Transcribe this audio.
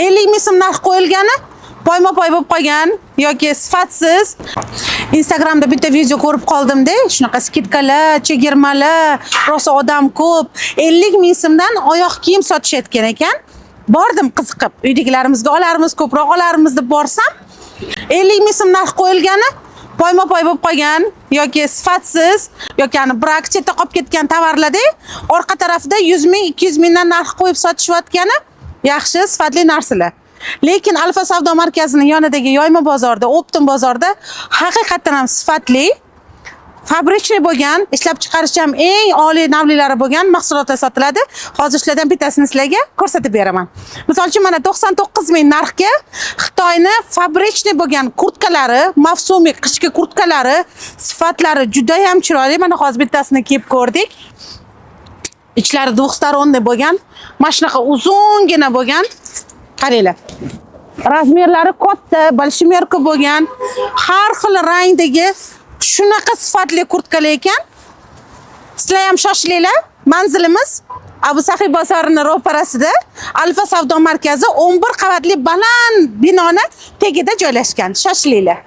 50 ming so'm narx qo'yilgani poyma-poy bo'lib qolgan yoki sifatsiz. Instagramda bitta video ko'rib qoldim-da, shunaqa skidkalar, chegirmalar, rosa odam ko'p. 50 ming so'mdan oyoq kiyim sotishayotgan ekan. Bordim qiziqib, uydagilarimizga olarmiz, ko'proq olarmiz deb borsam, 50 ming so'm narx qo'yilgani poyma-poy bo'lib qolgan yoki sifatsiz yoki brak chetda qolib ketgan tovarlarda orqa tarafida 100 ming, 200 mingdan narx qo'yib sotishayotgani yaxshi, sifatli narsalar. Lekin Alfa savdo markazining yonidagi yoyma bozorda, Optim bozorda haqiqatan ham sifatli, fabrichniy bo'lgan, ishlab chiqarish ham eng oliy navlilari bo'lgan mahsulotlar sotiladi. Hozir shulardan bittasini sizlarga ko'rsatib beraman. Misol uchun mana 99 ming narxga Xitoyni fabrichniy bo'lgan kurtkalari, mavsumiy qishki kurtkalari, sifatlari juda ham chiroyli. Mana hozir bittasini kiyib ko'rdik. Ichlari двухсторонный bo'lgan, mana shunaqa uzungina bo'lgan. Qaranglar. Razmerlari katta, bolshimerka bo'lgan, har xil rangdagi shunaqa sifatli kurtkalar ekan. Sizlar ham shoshilinglar. Manzilimiz Abu Sahiy bozorining ro'parasida Alfa savdo markazi 11 qavatli baland binoni tagida joylashgan. Shoshilinglar.